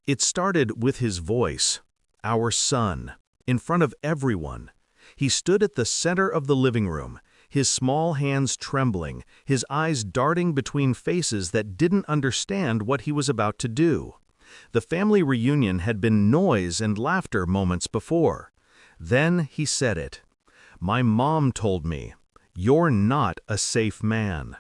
It started with his voice, our son, in front of everyone. He stood at the center of the living room, his small hands trembling, his eyes darting between faces that didn't understand what he was about to do. The family reunion had been noise and laughter moments before. Then he said it. "My mom told me, you're not a safe man."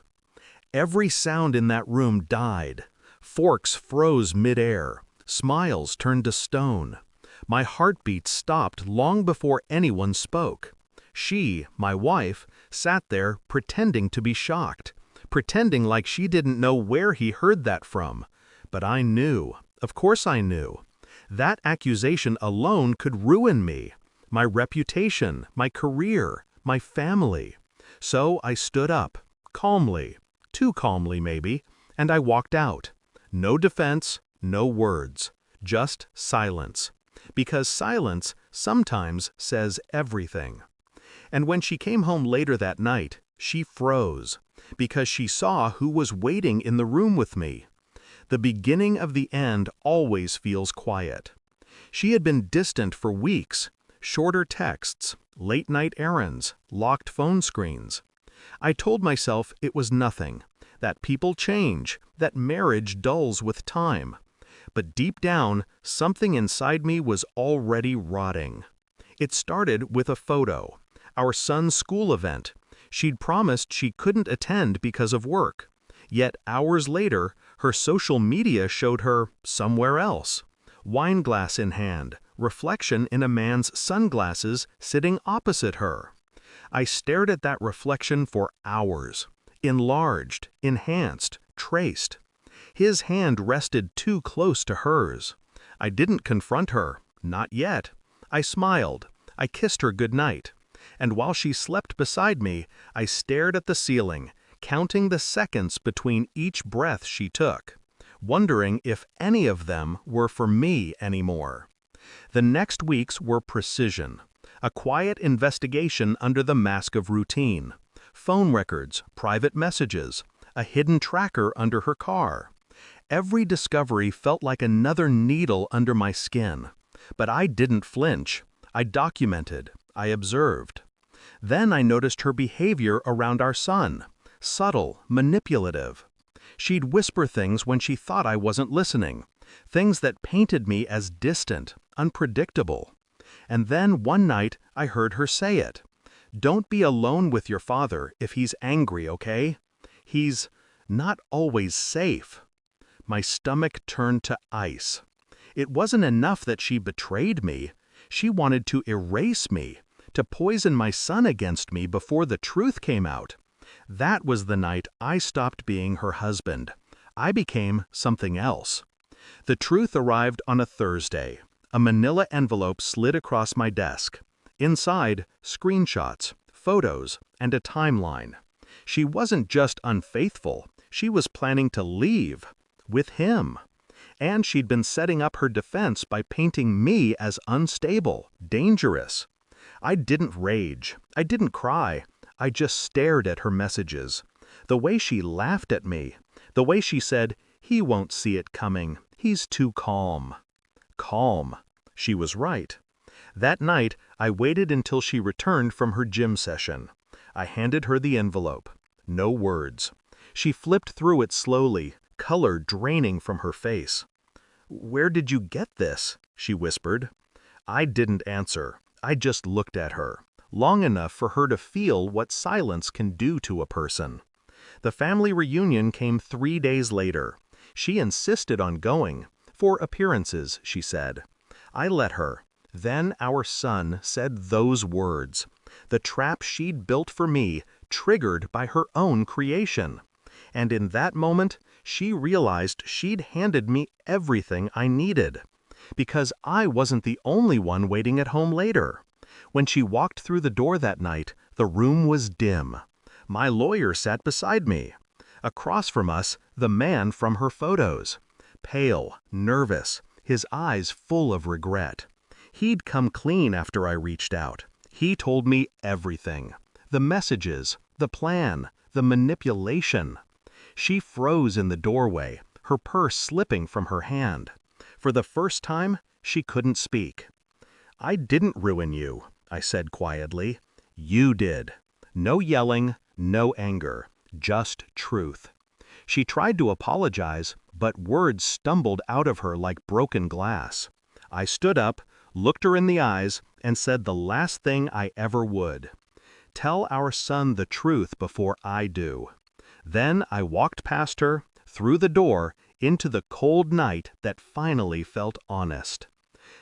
Every sound in that room died. Forks froze midair. Smiles turned to stone. My heartbeat stopped long before anyone spoke. She, my wife, sat there pretending to be shocked, pretending like she didn't know where he heard that from. But I knew. Of course I knew. That accusation alone could ruin me, my reputation, my career, my family. So I stood up, calmly, too calmly maybe, and I walked out. No defense, no words, just silence. Because silence sometimes says everything. And when she came home later that night, she froze, because she saw who was waiting in the room with me. The beginning of the end always feels quiet. She had been distant for weeks, shorter texts, late-night errands, locked phone screens. I told myself it was nothing, that people change, that marriage dulls with time. But deep down, something inside me was already rotting. It started with a photo, our son's school event. She'd promised she couldn't attend because of work. Yet hours later, her social media showed her somewhere else. Wine glass in hand, reflection in a man's sunglasses sitting opposite her. I stared at that reflection for hours. Enlarged, enhanced, traced. His hand rested too close to hers. I didn't confront her, not yet. I smiled. I kissed her goodnight. And while she slept beside me, I stared at the ceiling, counting the seconds between each breath she took, wondering if any of them were for me anymore. The next weeks were precision, a quiet investigation under the mask of routine. Phone records, private messages, a hidden tracker under her car. Every discovery felt like another needle under my skin. But I didn't flinch. I documented. I observed. Then I noticed her behavior around our son. Subtle, manipulative. She'd whisper things when she thought I wasn't listening. Things that painted me as distant, unpredictable. And then one night I heard her say it. "Don't be alone with your father if he's angry, okay? He's not always safe." My stomach turned to ice. It wasn't enough that she betrayed me. She wanted to erase me, to poison my son against me before the truth came out. That was the night I stopped being her husband. I became something else. The truth arrived on a Thursday. A manila envelope slid across my desk. Inside, screenshots, photos, and a timeline. She wasn't just unfaithful, she was planning to leave. With him. And she'd been setting up her defense by painting me as unstable, dangerous. I didn't rage. I didn't cry. I just stared at her messages. The way she laughed at me. The way she said, "He won't see it coming. He's too calm." Calm. She was right. That night, I waited until she returned from her gym session. I handed her the envelope. No words. She flipped through it slowly, color draining from her face. "Where did you get this?" she whispered. I didn't answer. I just looked at her, long enough for her to feel what silence can do to a person. The family reunion came 3 days later. She insisted on going. For appearances, she said. I let her. Then our son said those words. The trap she'd built for me, triggered by her own creation. And in that moment, she realized she'd handed me everything I needed. Because I wasn't the only one waiting at home later. When she walked through the door that night, the room was dim. My lawyer sat beside me. Across from us, the man from her photos. Pale, nervous, his eyes full of regret. He'd come clean after I reached out. He told me everything. The messages, the plan, the manipulation. She froze in the doorway, her purse slipping from her hand. For the first time, she couldn't speak. "I didn't ruin you," I said quietly. "You did." No yelling, no anger, just truth. She tried to apologize, but words stumbled out of her like broken glass. I stood up, looked her in the eyes, and said the last thing I ever would. "Tell our son the truth before I do." Then I walked past her, through the door, into the cold night that finally felt honest.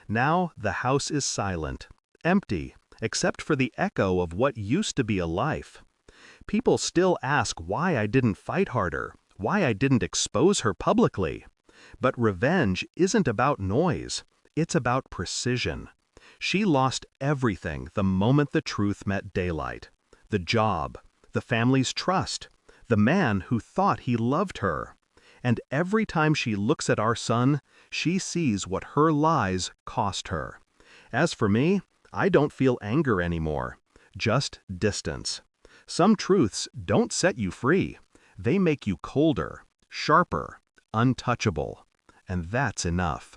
Now the house is silent, empty, except for the echo of what used to be a life. People still ask why I didn't fight harder, why I didn't expose her publicly. But revenge isn't about noise, it's about precision. She lost everything the moment the truth met daylight. The job, the family's trust, the man who thought he loved her. And every time she looks at our son, she sees what her lies cost her. As for me, I don't feel anger anymore, just distance. Some truths don't set you free. They make you colder, sharper, untouchable. And that's enough.